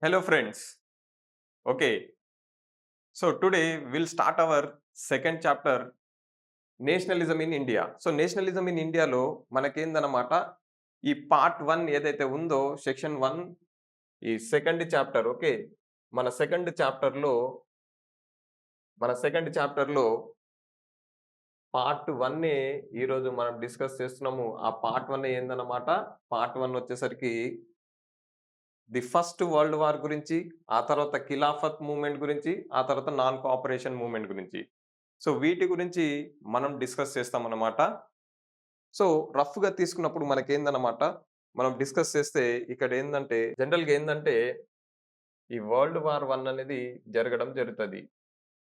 Hello friends. Okay. So today we'll start our second chapter, nationalism in India. So nationalism in ఇండియాలో మనకేందనమాట ఈ part 1 ఏదైతే ఉందో section 1 ఈ second chapter. Okay. మన second చాప్టర్‌లో మన సెకండ్ చాప్టర్‌లో పార్ట్ 1 ఈరోజు మనం డిస్కస్ చేస్తున్నాము. ఆ పార్ట్ 1 ఏందన్నమాట? పార్ట్ 1 వచ్చేసరికి ది ఫస్ట్ వరల్డ్ వార్ గురించి, ఆ తర్వాత ఖిలాఫత్ మూవ్‌మెంట్ గురించి, ఆ తర్వాత నాన్ కోఆపరేషన్ మూవ్‌మెంట్ గురించి. సో, వీటి గురించి మనం డిస్కస్ చేస్తామనమాట. సో, రఫ్‌గా తీసుకున్నప్పుడు మనకేందనమాట, మనం డిస్కస్ చేస్తే ఇక్కడేందంటే, జనరల్‌గా ఏందంటే, ఈ వరల్డ్ వార్ 1 అనేది జరగడం జరుగుతది.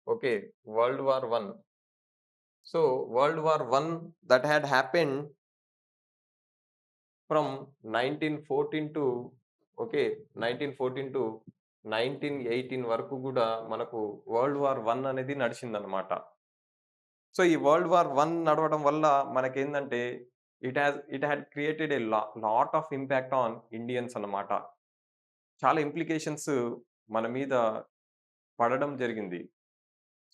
Okay. World war 1. So, world war 1 that had happened from 1914 to okay. 1914 to 1918 వరకు గూడా మనకు వరల్డ్ వార్ 1 అనేది నడిచిందనమాట. సో, ఈ వరల్డ్ వార్ 1 నడవడం వల్ల మనకేందంటే it had created lot of impact on Indians అన్నమాట. చాలా ఇంప్లికేషన్స్ మన మీద పడడం జరిగింది.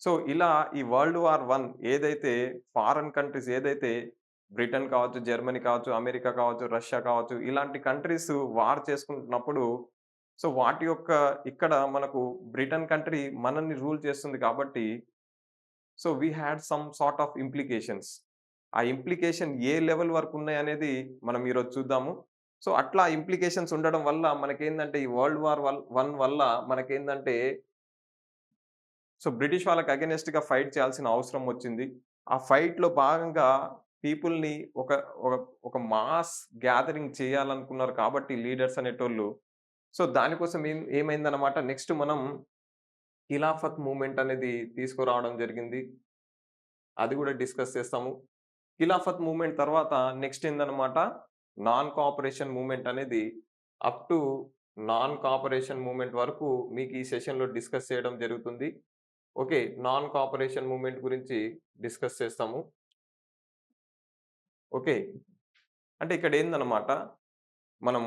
సో, ఇలా ఈ వరల్డ్ వార్ 1 ఏదైతే ఫారెన్ కంట్రీస్ ఏదైతే బ్రిటన్ కావచ్చు, జర్మనీ కావచ్చు, అమెరికా కావచ్చు, రష్యా కావచ్చు, ఇలాంటి కంట్రీస్ వార్ చేసుకుంటున్నప్పుడు సో, వాటి యొక్క ఇక్కడ మనకు బ్రిటన్ కంట్రీ మనల్ని రూల్ చేస్తుంది కాబట్టి so, we had some sort of implications. ఆ ఇంప్లికేషన్ ఏ లెవెల్ వరకు ఉన్నాయనేది మనం ఈరోజు చూద్దాము. సో, అట్లా ఇంప్లికేషన్స్ ఉండడం వల్ల మనకేందంటే ఈ వరల్డ్ వార్ 1 వల్ల మనకేందంటే సో, బ్రిటిష్ వాళ్ళకి అగైనెస్ట్‌గా ఫైట్ చేయాల్సిన అవసరం వచ్చింది. ఆ ఫైట్‌లో భాగంగా పీపుల్‌ని ఒక ఒక ఒక మాస్ గ్యాదరింగ్ చేయాలనుకున్నారు కాబట్టి లీడర్స్ అనేటోళ్ళు. సో, దానికోసం ఏమైందన్నమాట నెక్స్ట్ మనం ఖిలాఫత్ మూవ్‌మెంట్ అనేది తీసుకురావడం జరిగింది. అది గూడా డిస్కస్ చేస్తాము. ఖిలాఫత్ మూవ్‌మెంట్ తర్వాత నెక్స్ట్ ఏందన్నమాట నాన్ కోఆపరేషన్ మూవ్‌మెంట్ అనేది up to non cooperation movement వరకు మీకు ఈ సెషన్‌లో డిస్కస్ చేయడం జరుగుతుంది. ఓకే. నాన్ కోఆపరేషన్ మూవ్‌మెంట్ గురించి డిస్కస్ చేస్తాము. ఓకే. అంటే ఇక్కడేందనమాట, మనం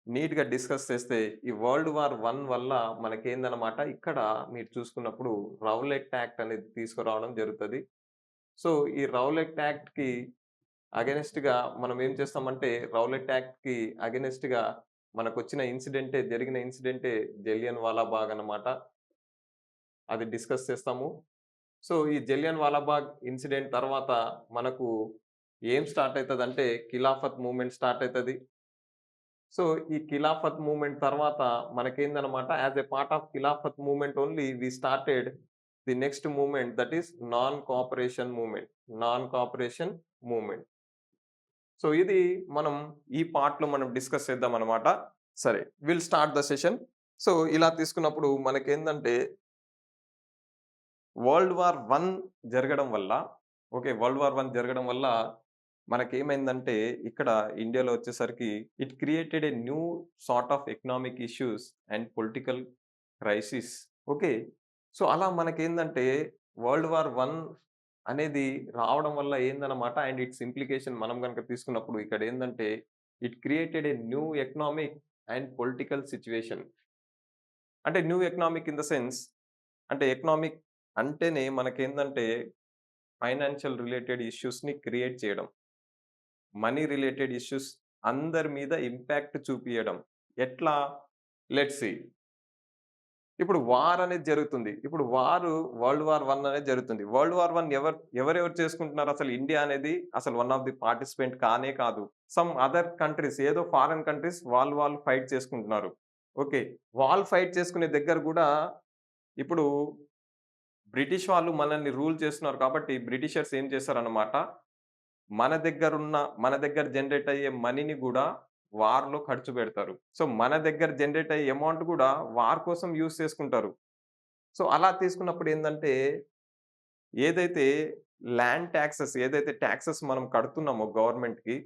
నీట్‌గా డిస్కస్ చేస్తే ఈ వరల్డ్ వార్ 1 వల్ల మనకేందనమాట, ఇక్కడ మీరు చూసుకున్నప్పుడు రౌలెట్ యాక్ట్ అనేది తీసుకురావడం జరుగుతది. సో, ఈ రౌలెట్ యాక్ట్‌కి అగైనెస్ట్‌గా మనం ఏం చేస్తామంటే, రౌలెట్ యాక్ట్‌కి అగైనెస్ట్‌గా మనకొచ్చిన జరిగిన ఇన్సిడెంటే జలియన్ వాలా బాగ్ అన్నమాట. అది డిస్కస్ చేస్తాము. సో, ఈ జలియన్ వాలాబాగ్ ఇన్సిడెంట్ తర్వాత మనకు ఏం స్టార్ట్ అయితదంటే, ఖిలాఫత్ మూవ్‌మెంట్ స్టార్ట్ అయితది. సో, ఈ ఖిలాఫత్ మూవ్‌మెంట్ తర్వాత మనకేందనమాట as a part of Khilafat movement only we started the next movement that is non cooperation movement. Non cooperation movement. So, ఇది మనం ఈ పార్ట్‌లో మనం డిస్కస్ చేద్దామనమాట. సరే. Will start the session. So, ఇలా తీసుకున్నప్పుడు మనకేందంటే వరల్డ్ వార్ 1 జరగడం వల్ల ఓకే. వరల్డ్ వార్ 1 జరగడం వల్ల మనకేమైందంటే, ఇక్కడ ఇండియాలో వచ్చేసరికి it created a new sort of economic issues and political crisis. Okay. So, అలా మనకేందంటే వరల్డ్ వార్ 1 అనేది రావడం వల్ల ఏందన్నమాట అండ్ ఇట్స్ ఇంప్లికేషన్ మనం గనక తీసుకున్నప్పుడు ఇక్కడేందంటే, it created a new economic and political situation. అంటే new economic in the sense అంటే ఎకనామిక్ అంటేనే మనకేందంటే ఫైనాన్షియల్ రిలేటెడ్ ఇష్యూస్‌ని క్రియేట్ చేయడం. మనీ రిలేటెడ్ ఇష్యూస్ అందరి మీద ఇంపాక్ట్ చూపియడం. ఎట్లా? Let's see. ఇప్పుడు వార్ అనేది జరుగుతుంది. ఇప్పుడు వరల్డ్ వార్ 1 అనేది జరుగుతుంది. వరల్డ్ వార్ 1 ఎవరెవరు చేసుకుంటున్నారు? అసలు ఇండియా అనేది అసలు వన్ ఆఫ్ ది పార్టిసిపెంట్ కానే కాదు. సమ్ అదర్ కంట్రీస్ ఏదో ఫారెన్ కంట్రీస్ వాళ్ళు ఫైట్ చేసుకుంటున్నారు. ఓకే. వాళ్ళు ఫైట్ చేసుకునే దగ్గర గూడా ఇప్పుడు బ్రిటిష్ వాళ్ళు మనల్ని రూల్ చేస్తున్నారు కాబట్టి బ్రిటిషర్స్ ఏం చేశారన్నమాట, మన దగ్గర జనరేట్ అయ్యే మనీని గూడా వార్‌లో ఖర్చు పెడతారు. సో, మన దగ్గర జనరేట్ అయ్యే అమౌంట్ గూడా వార్ కోసం యూజ్ చేసుకుంటారు. సో, అలా తీసుకున్నప్పుడు ఏందంటే, ఏదైతే ఏదైతే టాక్సెస్ మనం కడుతున్నామో గవర్నమెంట్‌కి,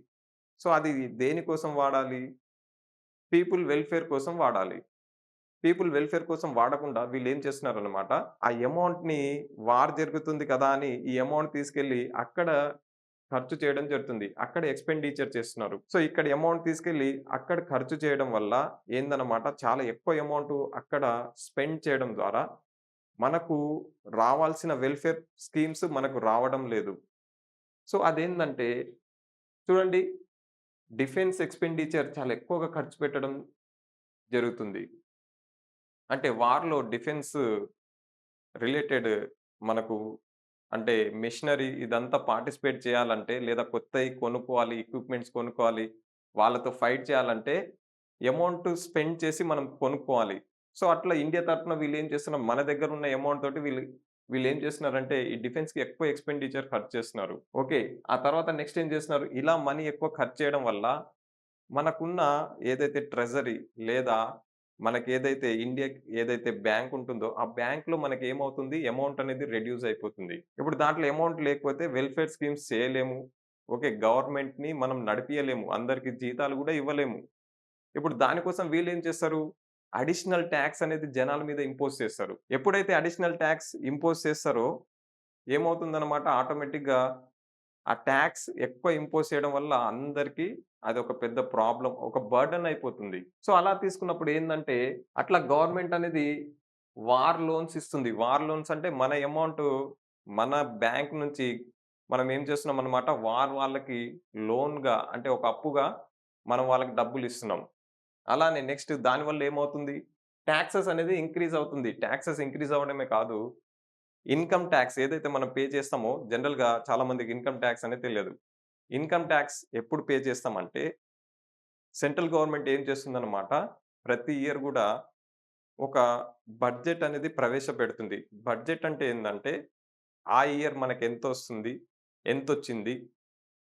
సో, అది దేనికోసం వాడాలి? పీపుల్ వెల్‌ఫేర్ కోసం వాడాలి. పీపుల్ వెల్‌ఫేర్ కోసం వాడకుండా వీళ్ళేం చేస్తున్నారన్నమాట, ఆ అమౌంట్‌ని వార్ జరుగుతుంది కదా! అని ఈ అమౌంట్ తీసుకెళ్ళి అక్కడ ఖర్చు చేయడం జరుగుతుంది. అక్కడ ఎక్స్‌పెండిచర్ చేస్తున్నారు. సో, ఇక్కడ అమౌంట్ తీసుకెళ్ళి అక్కడ ఖర్చు చేయడం వల్ల ఏందన్నమాట చాలా ఎక్కువ అమౌంట్ అక్కడ స్పెండ్ చేయడం ద్వారా మనకు రావాల్సిన వెల్‌ఫేర్ స్కీమ్స్ మనకు రావడం లేదు. సో, అదేందంటే చూడండి డిఫెన్స్ ఎక్స్‌పెండిచర్ చాలా ఎక్కువగా ఖర్చు పెట్టడం జరుగుతుంది. అంటే వార్‌లో డిఫెన్స్ రిలేటెడ్ మనకు అంటే మిషనరీ ఇదంతా పార్టిసిపేట్ చేయాలంటే లేదా కొత్తయి కొనుక్కోవాలి, ఎక్విప్‌మెంట్స్ కొనుక్కోవాలి, వాళ్ళతో ఫైట్ చేయాలంటే అమౌంట్ స్పెండ్ చేసి మనం కొనుక్కోవాలి. సో, అట్లా ఇండియా తరపున వీళ్ళేం చేస్తున్నారు మన దగ్గర ఉన్న అమౌంట్ తోటి వీళ్ళేం చేస్తున్నారంటే ఈ డిఫెన్స్‌కి ఎక్కువ ఎక్స్‌పెండిచర్ ఖర్చు చేస్తున్నారు. ఓకే. ఆ తర్వాత నెక్స్ట్ ఏం చేస్తున్నారు ఇలా మనీ ఎక్కువ ఖర్చు చేయడం వల్ల మనకున్న ఏదైతే ట్రెజరీ లేదా మనకేదైతే ఇండియాకి ఏదైతే బ్యాంక్ ఉంటుందో, ఆ బ్యాంక్‌లో మనకేమవుతుంది అమౌంట్ అనేది రెడ్యూస్ అయిపోతుంది. ఇప్పుడు దాంట్లో అమౌంట్ లేకపోతే వెల్‌ఫేర్ స్కీమ్స్ చేయలేము. ఓకే. గవర్నమెంట్‌ని మనం నడిపియలేము. అందరికి జీతాలు గూడా ఇవ్వలేము. ఇప్పుడు దానికోసం వీళ్ళేం చేస్తారు? అడిషనల్ టాక్స్ అనేది జనాల మీద ఇంపోజ్ చేస్తారు. ఎప్పుడైతే అడిషనల్ టాక్స్ ఇంపోజ్ చేస్తారో ఏమవుతుందన్నమాట ఆటోమేటిక్‌గా ఆ టాక్స్ ఎక్కువ ఇంపోజ్ చేయడం వల్ల అందరికి అదొక పెద్ద ప్రాబ్లమ్. ఒక బర్డెన్ అయిపోతుంది. సో, అలా తీసుకున్నప్పుడు ఏందంటే, అట్లా గవర్నమెంట్ అనేది వార్ లోన్స్ ఇస్తుంది. వార్ లోన్స్ అంటే మన అమౌంటు మన బ్యాంక్ నుంచి మనం ఏం చేస్తున్నామన్నమాట, వార్ వాళ్ళకి లోన్‌గా అంటే ఒక అప్పుగా మనం వాళ్ళకి డబ్బులిస్తున్నాం. అలానే నెక్స్ట్ దానివల్ల ఏమవుతుంది, టాక్సెస్ అనేది ఇంక్రీజ్ అవుతుంది. టాక్సెస్ ఇంక్రీజ్ అవ్వడమే కాదు ఇన్‌కమ్ టాక్స్ ఏదైతే మనం పే చేస్తామో జనరల్‌గా చాలా మందికి ఇన్‌కమ్ టాక్స్ అనేది తెలియదు. ఇన్‌కమ్ టాక్స్ ఎప్పుడు పే చేస్తామంటే, సెంట్రల్ గవర్నమెంట్ ఏం చేస్తుందన్నమాట, ప్రతి ఇయర్ గూడా ఒక బడ్జెట్ అనేది ప్రవేశపెడుతుంది. బడ్జెట్ అంటే ఏందంటే, ఆ ఇయర్ మనకెంతొస్తుంది? ఎంతొచ్చింది?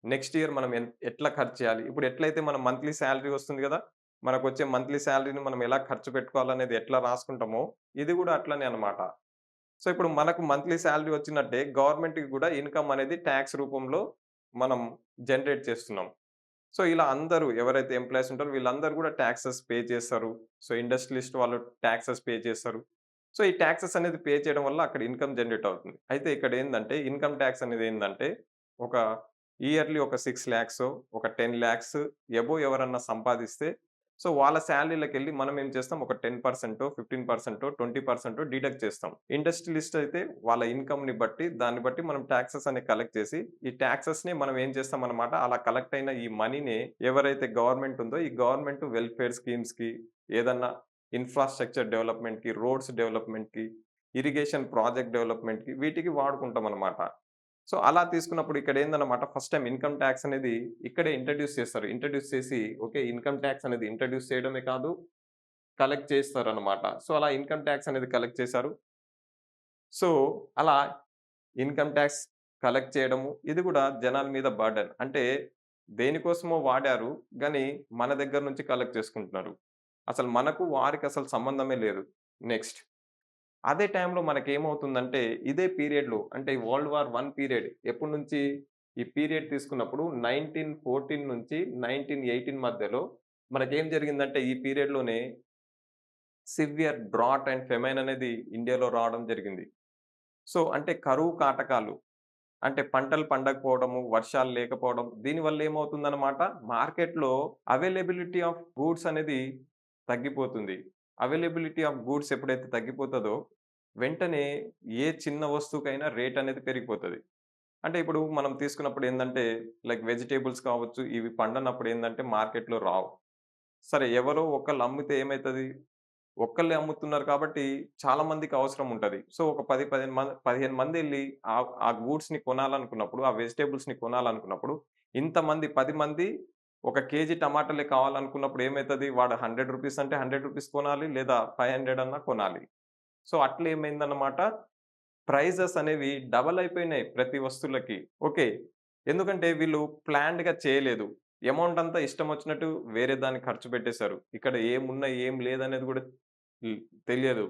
నెక్స్ట్ ఇయర్ మనం ఎట్లా ఖర్చు చేయాలి? ఇప్పుడు ఎట్లయితే మన మంత్లీ సాలరీ వస్తుంది గదా! మనకొచ్చే మంత్లీ సాలరీని మనం ఎలా ఖర్చు పెట్టుకోవాలనేది ఎట్లా రాసుకుంటామో, ఇది గూడా అట్లనే అన్నమాట. సో, ఇప్పుడు మనకు మంత్లీ సాలరీ వచ్చినట్టే గవర్నమెంట్‌కి గూడా ఇన్‌కమ్ అనేది టాక్స్ రూపంలో మనం జనరేట్ చేస్తున్నాం. సో, ఇలా అందరూ ఎవరైతే ఎంప్లాయీస్ ఉంటారో వీళ్ళందరూ గూడా టాక్సెస్ పే చేస్తారు. సో, ఇండస్ట్రియలిస్ట్ వాళ్ళు టాక్సెస్ పే చేస్తారు. సో, ఈ టాక్సెస్ అనేది పే చేయడం వల్ల అక్కడ ఇన్‌కమ్ జనరేట్ అవుతుంది. అయితే ఇక్కడేందంటే ఇన్‌కమ్ టాక్స్ అనేదేందంటే ఒక ఇయర్‌లీ ఒక 6,00,000 ఒక 10,00,000 అబోవ్ ఎవరన్నా సంపాదిస్తే సో, వాళ్ళ సాలరీలకెళ్ళి మనం ఏం చేస్తాం ఒక 10% 15% 20% డిడక్ట్ చేస్తాం. ఇండస్ట్రియలిస్ట్ అయితే వాళ్ళ ఇన్‌కమ్‌ని బట్టి దాన్ని బట్టి మనం టాక్సెస్ అనేవి కలెక్ట్ చేసి, ఈ టాక్సెస్‌ని మనం ఏం చేస్తామన్నమాట అలా కలెక్ట్ అయిన ఈ మనీని ఎవరైతే గవర్నమెంట్ ఉందో ఈ గవర్నమెంట్ వెల్‌ఫేర్ స్కీమ్స్‌కి ఏదన్నా ఇన్‌ఫ్రాస్ట్రక్చర్ డెవలప్‌మెంట్‌కి, రోడ్స్ డెవలప్‌మెంట్‌కి, ఇరిగేషన్ ప్రాజెక్ట్ డెవలప్‌మెంట్‌కి వీటికి వాడుకుంటామన్నమాట. సో, అలా తీసుకున్నప్పుడు ఇక్కడేందన్నమాట ఫస్ట్ టైమ్ ఇన్‌కమ్ టాక్స్ అనేది ఇక్కడే ఇంట్రొడ్యూస్ చేస్తారు. ఇంట్రొడ్యూస్ చేసి ఓకే. ఇన్‌కమ్ టాక్స్ అనేది ఇంట్రొడ్యూస్ చేయడమే కాదు, కలెక్ట్ చేస్తారన్నమాట. సో, అలా ఇన్‌కమ్ టాక్స్ అనేది కలెక్ట్ చేశారు. సో, అలా ఇన్‌కమ్ టాక్స్ కలెక్ట్ చేయడము, ఇది గూడా జనాల మీద బర్డెన్. అంటే దేనికోసమో వాడారు. గానీ మన దగ్గర నుంచి కలెక్ట్ చేసుకుంటున్నారు. అసలు మనకు వారికసలు సంబంధమే లేదు. నెక్స్ట్ అదే టైంలో మనకేమవుతుందంటే, ఇదే పీరియడ్‌లో అంటే వరల్డ్ వార్ 1 పీరియడ్ ఎప్పటి నుంచి ఈ పీరియడ్ తీసుకున్నప్పుడు 1914 నుంచి 1918 మధ్యలో మనకేం జరిగిందంటే, ఈ పీరియడ్‌లోనే సివియర్ డ్రాట్ అండ్ ఫెమైన్ అనేది ఇండియాలో రావడం జరిగింది. సో, అంటే కరువు కాటకాలు అంటే పంటలు పండకపోవడము, వర్షాలు లేకపోవడం దీనివల్ల ఏమవుతుందన్నమాట మార్కెట్‌లో అవైలబిలిటీ ఆఫ్ గూడ్స్ అనేది తగ్గిపోతుంది. అవైలబిలిటీ ఆఫ్ గూడ్స్ ఎప్పుడైతే తగ్గిపోతదో, వెంటనే ఏ చిన్న వస్తువుకైనా రేట్ అనేది పెరిగిపోతది. అంటే ఇప్పుడు మనం తీసుకున్నప్పుడు ఏందంటే, లైక్ వెజిటబుల్స్ కావచ్చు, ఇవి పండనప్పుడు ఏందంటే మార్కెట్‌లో రావు. సరే ఎవరో ఒకళ్ళు అమ్మితే ఏమైతది? ఒక్కళ్ళే అమ్ముతున్నారు కాబట్టి చాలా మందికి అవసరం ఉంటది. సో, ఒక 10, 15 మందెళ్లి ఆ గూడ్స్‌ని కొనాలనుకున్నప్పుడు, ఆ వెజిటబుల్స్‌ని కొనాలనుకున్నప్పుడు, ఇంతమంది 10 మంది ఒక కేజీ టమాటాలే కావాలనుకున్నప్పుడు ఏమైతది? వాడు రూ. 100 అంటే రూ. 100 కొనాలి లేదా 500 అన్నా కొనాలి. సో, అట్లేమైందన్నమాట ప్రైజెస్ అనేవి డబల్ అయిపోయినాయి ప్రతి వస్తువులకి. ఓకే. ఎందుకంటే వీళ్ళు ప్లాన్డ్‌గా చేయలేదు. అమౌంట్ అంతా ఇష్టం వచ్చినట్టు వేరే దానికి ఖర్చు పెట్టేశారు. ఇక్కడ ఏమున్నాయి, ఏం లేదనేది గూడా హ్మ్. తెలియదు.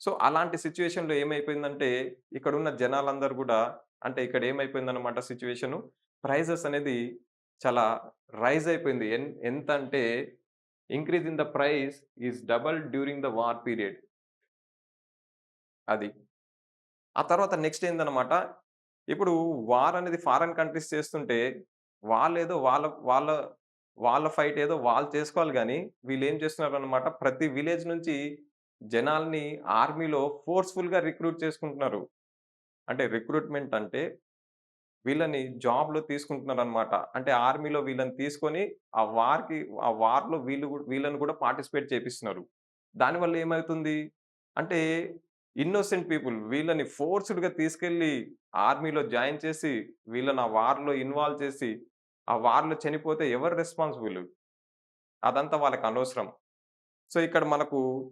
సో, అలాంటి సిట్యుయేషన్‌లో ఏమైపోయిందంటే, ఇక్కడున్న జనాలందరూ గూడా అంటే ఇక్కడ ఏమైపోయిందన్నమాట సిట్యుయేషను ప్రైజెస్ అనేది చాలా రైజ్ అయిపోయింది. ఎంతంటే increase in the price is double during the war period అది. ఆ తర్వాత నెక్స్ట్ ఏందన్నమాట ఇప్పుడు వార్ అనేది ఫారెన్ కంట్రీస్ చేస్తుంటే, వాళ్ళేదో వాళ్ళ వాళ్ళ వాళ్ళ ఫైట్ ఏదో వాళ్ళు చేసుకోవాలి గానీ, వీళ్ళేం చేస్తున్నారనమాట ప్రతి విలేజ్ నుంచి జనాల్ని ఆర్మీలో ఫోర్స్‌ఫుల్‌గా రిక్రూట్ చేసుకుంటున్నారు. అంటే రిక్రూట్‌మెంట్ అంటే వీళ్ళని జాబ్‌లో తీసుకుంటున్నారనమాట. అంటే ఆర్మీలో వీళ్ళని తీసుకొని ఆ వార్‌కి ఆ వార్‌లో వీళ్ళని కూడా పార్టిసిపేట్ చేపిస్తున్నారు. దానివల్ల ఏమైతుంది? అంటే ఇన్నోసెంట్ పీపుల్ వీళ్ళని ఫోర్స్‌డ్‌గా తీసుకెళ్ళి ఆర్మీలో జాయిన్ చేసి, వీళ్ళని ఆ వార్‌లో ఇన్వాల్వ్ చేసి, ఆ వార్‌లో చనిపోతే ఎవరు రెస్పాన్సిబుల్? అదంతా వాళ్ళకనవసరం. సో, ఇక్కడ మనకు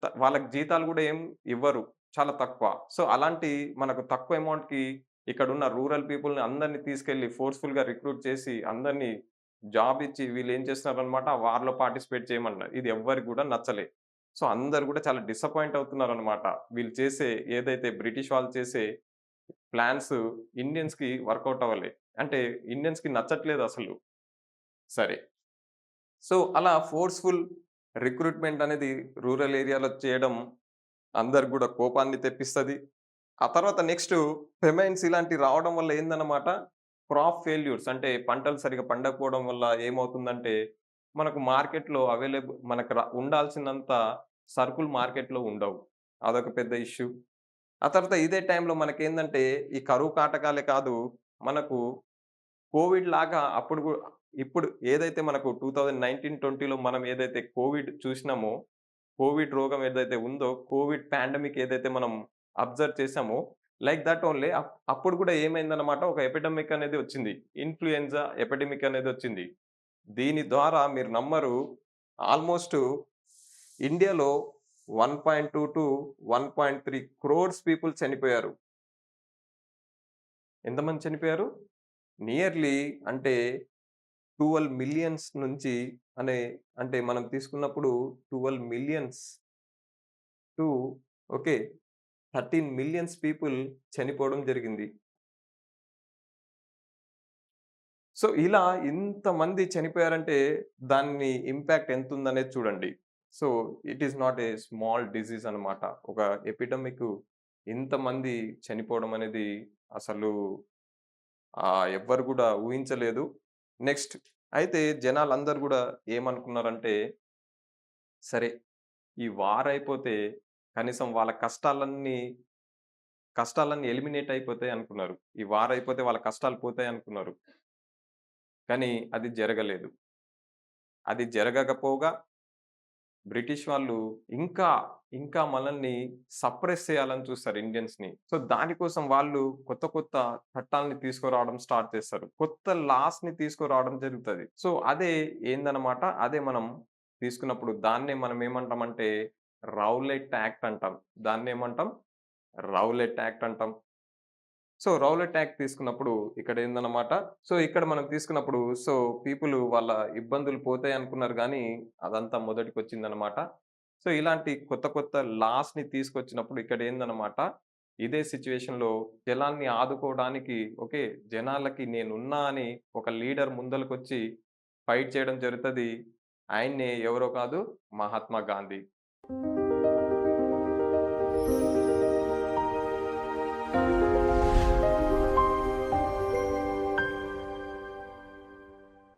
వాళ్ళకి జీతాలు గూడా ఏం ఇవ్వరు. చాలా తక్కువ. సో, అలాంటి మనకు తక్కువ అమౌంట్‌కి ఇక్కడున్న రూరల్ పీపుల్‌ని అందరిని తీసుకెళ్ళి ఫోర్స్‌ఫుల్‌గా రిక్రూట్ చేసి, అందరిని జాబ్ ఇచ్చి వీళ్ళేం చేస్తున్నారనమాట, ఆ వార్‌లో పార్టిసిపేట్ చేయమన్నారు. ఇది ఎవ్వరికి గూడా నచ్చలే. సో, అందరూ గూడా చాలా డిసప్పాయింట్ అవుతున్నారనమాట. వీళ్ళు చేసే ఏదైతే బ్రిటిష్ వాళ్ళు చేసే ప్లాన్స్ ఇండియన్స్‌కి వర్కౌట్ అవ్వలే. అంటే ఇండియన్స్‌కి నచ్చట్లేదసలు. సరే. సో, అలా ఫోర్స్‌ఫుల్ రిక్రూట్‌మెంట్ అనేది రూరల్ ఏరియాలో చేయడం అందరికి గూడా కోపాన్ని తెప్పిస్తది. ఆ తర్వాత నెక్స్టు ఫెమైన్స్ ఇలాంటివి రావడం వల్ల ఏందన్నమాట, క్రాప్ ఫెయిల్యూర్స్ అంటే పంటలు సరిగ్గా పండకపోవడం వల్ల ఏమవుతుందంటే, మనకు మార్కెట్‌లో మనకు ఉండాల్సినంత సరుకులు మార్కెట్‌లో ఉండవు. అదొక పెద్ద ఇష్యూ. ఆ తర్వాత ఇదే టైంలో మనకేందంటే, ఈ కరువు కాటకాలే కాదు, మనకు కోవిడ్ లాగా ఇప్పుడు ఏదైతే మనకు 2019, 20లో మనం ఏదైతే కోవిడ్ చూసినామో, కోవిడ్ రోగం ఏదైతే ఉందో, కోవిడ్ పాండమిక్ ఏదైతే మనం అబ్జర్వ్ చేసామో, లైక్ థట్ ఓన్లీ అప్పుడు కూడా ఏమైందన్నమాట ఒక ఎపిడమిక్ అనేది వచ్చింది. ఇన్‌ఫ్లుయెన్జా ఎపిడమిక్ అనేది వచ్చింది. దీని ద్వారా మీరు నమ్మరు ఆల్‌మోస్ట్ ఇండియాలో 1.2-1.3 క్రోర్స్ పీపుల్ చనిపోయారు. ఎంతమంది చనిపోయారు? నియర్లీ అంటే 12 మిలియన్స్ నుంచి అనే అంటే మనం తీసుకున్నప్పుడు 12 millions to okay. 13 millions people చనిపోవడం జరిగింది. సో, ఇలా ఇంతమంది చనిపోయారంటే దాని ఇంపాక్ట్ ఎంతుందనేది చూడండి. So, it is not a small disease అన్నమాట. ఒక ఎపిడమిక్ ఇంతమంది చనిపోవడం అనేది అసలు ఎవ్వరు గూడా ఊహించలేదు. నెక్స్ట్ అయితే జనాలందరూ గూడా ఏమనుకున్నారంటే, సరే ఈ వార్ అయిపోతే కనీసం వాళ్ళ కష్టాలన్నీ ఎలిమినేట్ అయిపోతాయి అనుకున్నారు. ఈ వార్ అయిపోతే వాళ్ళ కష్టాలు పోతాయి అనుకున్నారు. కానీ అది జరగలేదు. అది జరగకపోగా బ్రిటిష్ వాళ్ళు ఇంకా, ఇంకా మనల్ని సప్రెస్ చేయాలని చూస్తారు ఇండియన్స్‌ని. సో, దానికోసం వాళ్ళు కొత్త, కొత్త చట్టాల్ని తీసుకురావడం స్టార్ట్ చేస్తారు. కొత్త లాస్‌ని తీసుకురావడం జరుగుతది. సో, అదే ఏందన్నమాట, అదే మనం తీసుకున్నప్పుడు దాన్నే మనం ఏమంటామంటే రౌలెట్ యాక్ట్ అంటాం. దాన్నేమంటాం? రౌలెట్ యాక్ట్ అంటాం. సో, రౌలెట్ యాక్ట్ తీసుకున్నప్పుడు ఇక్కడేందన్నమాట, సో, ఇక్కడ మనం తీసుకున్నప్పుడు సో, వాళ్ళ ఇబ్బందులు పోతాయనుకున్నారు గానీ, అదంతా మొదటికొచ్చిందన్నమాట. సో, ఇలాంటి కొత్త కొత్త లాస్‌ని తీసుకొచ్చినప్పుడు ఇక్కడేందన్నమాట, ఇదే సిట్యుయేషన్‌లో జనాల్ని ఆదుకోవడానికి ఓకే. జనాలకి నేనున్నా అని ఒక లీడర్ ముందలకొచ్చి ఫైట్ చేయడం జరుగుతది. ఆయన్నే ఎవరో కాదు మహాత్మా గాంధీ.